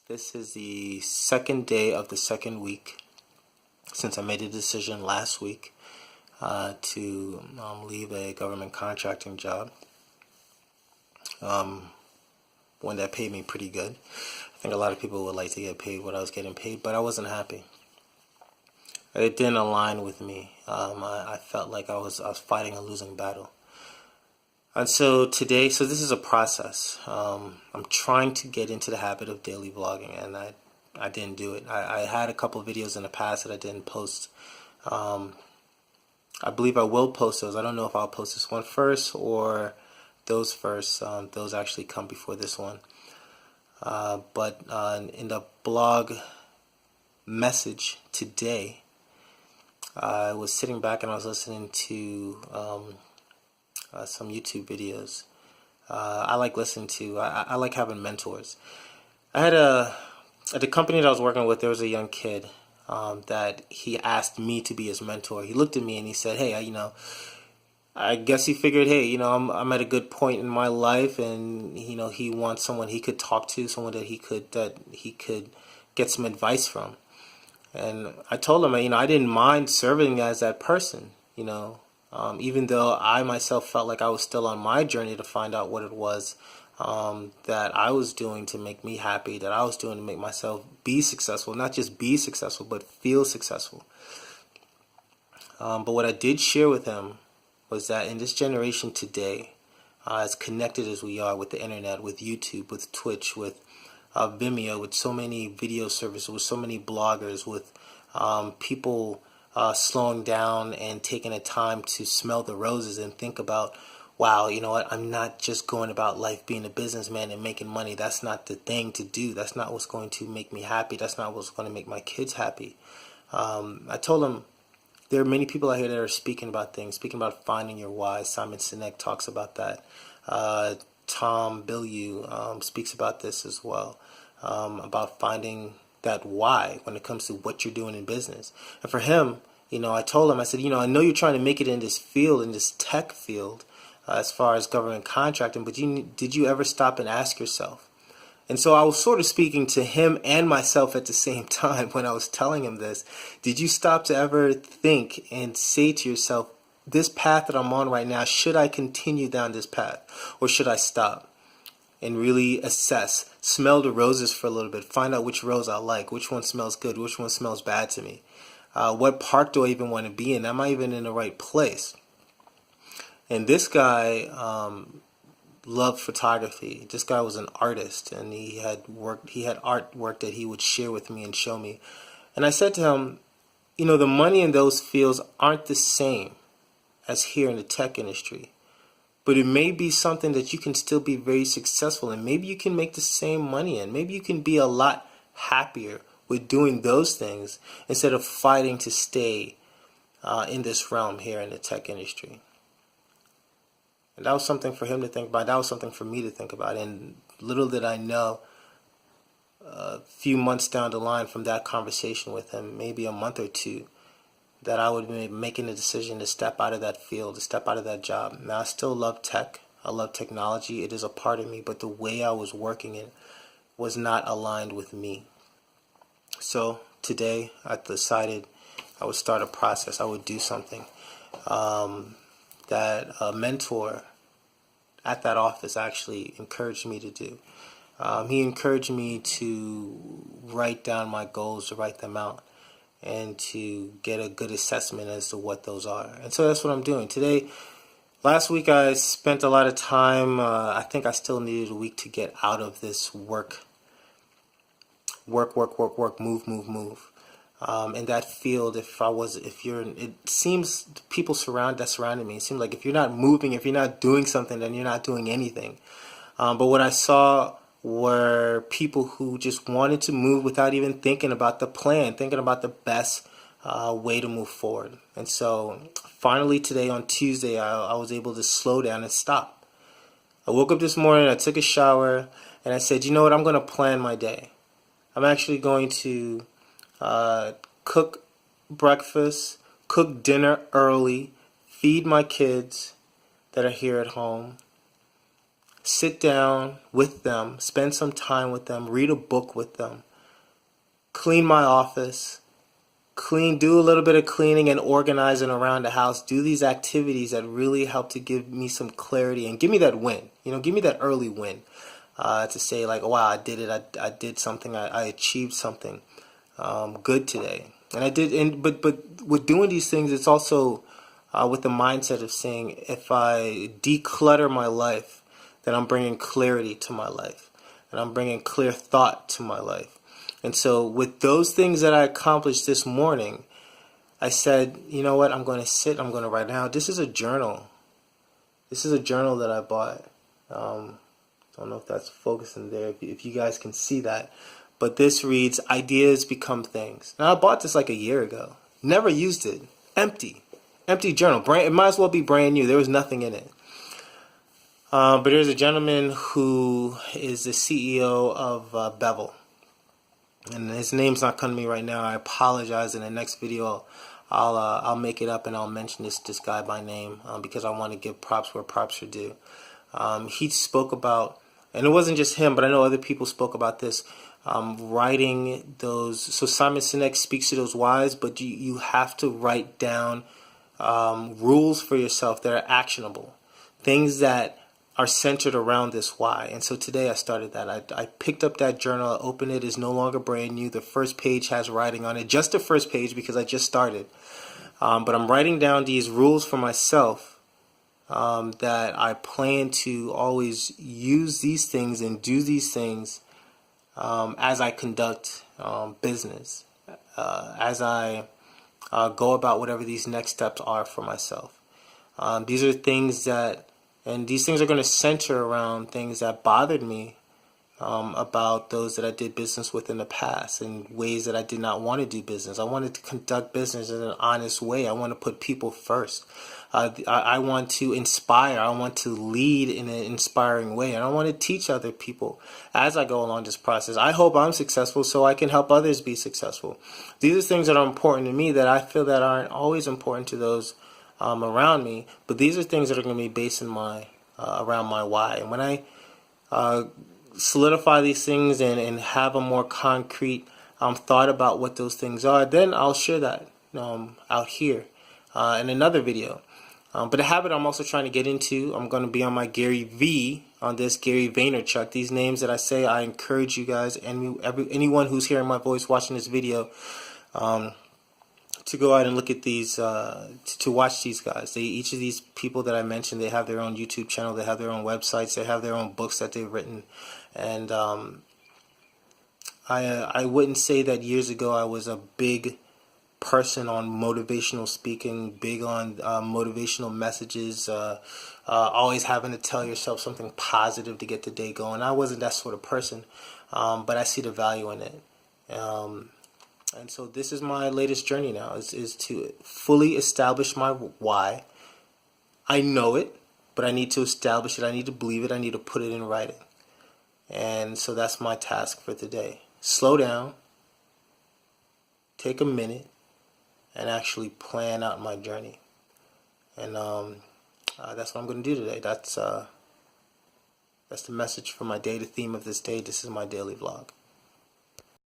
This is the second day of the second week since I made a decision last week to leave a government contracting job, one that paid me pretty good. I think a lot of people would like to get paid what I was getting paid, but I wasn't happy. It didn't align with me. I felt like I was fighting a losing battle. And so today, this is a process. I'm trying to get into the habit of daily vlogging, and I didn't do it. I had a couple of videos in the past that I didn't post. I believe I will post those. I don't know if I'll post this one first or those first. Those actually come before this one. But in the blog message today, I was sitting back and I was listening to some YouTube videos. I like listening to, I like having mentors. I had at the company that I was working with, there was a young kid that he asked me to be his mentor. He looked at me and he said, hey, I guess he figured, hey, I'm at a good point in my life, and he wants someone he could talk to, someone that he could get some advice from. And I told him, I didn't mind serving as that person, even though I myself felt like I was still on my journey to find out what it was that I was doing to make me happy, that I was doing to make myself be successful, not just be successful, but feel successful. But what I did share with him was that in this generation today, as connected as we are with the internet, with YouTube, with Twitch, with Vimeo, with so many video services, with so many bloggers, with people slowing down and taking the time to smell the roses and think about, wow, you know what, I'm not just going about life being a businessman and making money. That's not the thing to do. That's not what's going to make me happy. That's not what's going to make my kids happy. I told him there are many people out here that are speaking about things, speaking about finding your why. Simon Sinek talks about that. Tom Bilyeu speaks about this as well, about finding that why when it comes to what you're doing in business. And for him, I told him, I said, I know you're trying to make it in this field, in this tech field, as far as government contracting, but did you ever stop and ask yourself? And so I was sort of speaking to him and myself at the same time when I was telling him this. Did you stop to ever think and say to yourself, this path that I'm on right now, should I continue down this path or should I stop and really assess, smell the roses for a little bit, find out which rose I like, which one smells good, which one smells bad to me? What park do I even want to be in? Am I even in the right place? And this guy loved photography. This guy was an artist, and he had artwork that he would share with me and show me. And I said to him, the money in those fields aren't the same as here in the tech industry, but it may be something that you can still be very successful in. Maybe you can make the same money in. Maybe you can be a lot happier with doing those things instead of fighting to stay in this realm here in the tech industry. And that was something for him to think about. That was something for me to think about. And little did I know, a few months down the line from that conversation with him, maybe a month or two, that I would be making the decision to step out of that field, to step out of that job. Now, I still love tech. I love technology. It is a part of me. But the way I was working it was not aligned with me. So today, I decided I would start a process. I would do something that a mentor at that office actually encouraged me to do. He encouraged me to write down my goals, to write them out, and to get a good assessment as to what those are. And so that's what I'm doing today. Last week I spent a lot of time, I think I still needed a week to get out of this work, move. In that field, it seems people that surrounded me, it seemed like if you're not moving, if you're not doing something, then you're not doing anything. But what I saw were people who just wanted to move without even thinking about the plan, thinking about the best way to move forward. And so finally today on Tuesday, I was able to slow down and stop. I woke up this morning, I took a shower, and I said, you know what, I'm going to plan my day. I'm actually going to cook breakfast, cook dinner early, feed my kids that are here at home, sit down with them, spend some time with them, read a book with them, clean my office, do a little bit of cleaning and organizing around the house, do these activities that really help to give me some clarity and give me that win, give me that early win, to say like, wow, I did it, I did something, I achieved something good today. And I did, but with doing these things, it's also with the mindset of saying, if I declutter my life, then I'm bringing clarity to my life, and I'm bringing clear thought to my life. And so with those things that I accomplished this morning, I said, you know what, I'm going to sit, I'm going to write down. This is a journal. This is a journal that I bought. I don't know if that's focusing there, if you guys can see that. But this reads, Ideas Become Things. Now, I bought this like a year ago. Never used it. Empty. Empty journal. It might as well be brand new. There was nothing in it. But there's a gentleman who is the CEO of Bevel. And his name's not coming to me right now. I apologize. In the next video, I'll make it up and I'll mention this guy by name, because I want to give props where props are due. He spoke about, and it wasn't just him, but I know other people spoke about this, writing those. So Simon Sinek speaks to those whys, but you have to write down rules for yourself that are actionable, things that are centered around this why. And so today I started that. I picked up that journal, I opened it, it's no longer brand new. The first page has writing on it, just the first page because I just started. But I'm writing down these rules for myself, that I plan to always use these things and do these things as I conduct business, as I go about whatever these next steps are for myself. These are things and these things are going to center around things that bothered me about those that I did business with in the past, and ways that I did not want to do business. I wanted to conduct business in an honest way. I want to put people first. I want to inspire. I want to lead in an inspiring way. And I want to teach other people as I go along this process. I hope I'm successful so I can help others be successful. These are things that are important to me that I feel that aren't always important to those around me, but these are things that are going to be based in around my why. And when I solidify these things and have a more concrete thought about what those things are, then I'll share that out here in another video. But a habit I'm also trying to get into, I'm going to be on my Gary V on this, Gary Vaynerchuk. These names that I say, I encourage you guys, anyone who's hearing my voice watching this video, to go out and look at these, to watch these guys. Each of these people that I mentioned, they have their own YouTube channel, they have their own websites, they have their own books that they've written. And I wouldn't say that years ago I was a big person on motivational speaking, big on motivational messages, always having to tell yourself something positive to get the day going. I wasn't that sort of person, but I see the value in it. And so this is my latest journey now, is to fully establish my why. I know it, but I need to establish it. I need to believe it. I need to put it in writing. And so that's my task for today. Slow down, take a minute, and actually plan out my journey. And that's what I'm going to do today. That's the message for my day, the theme of this day. This is my daily vlog.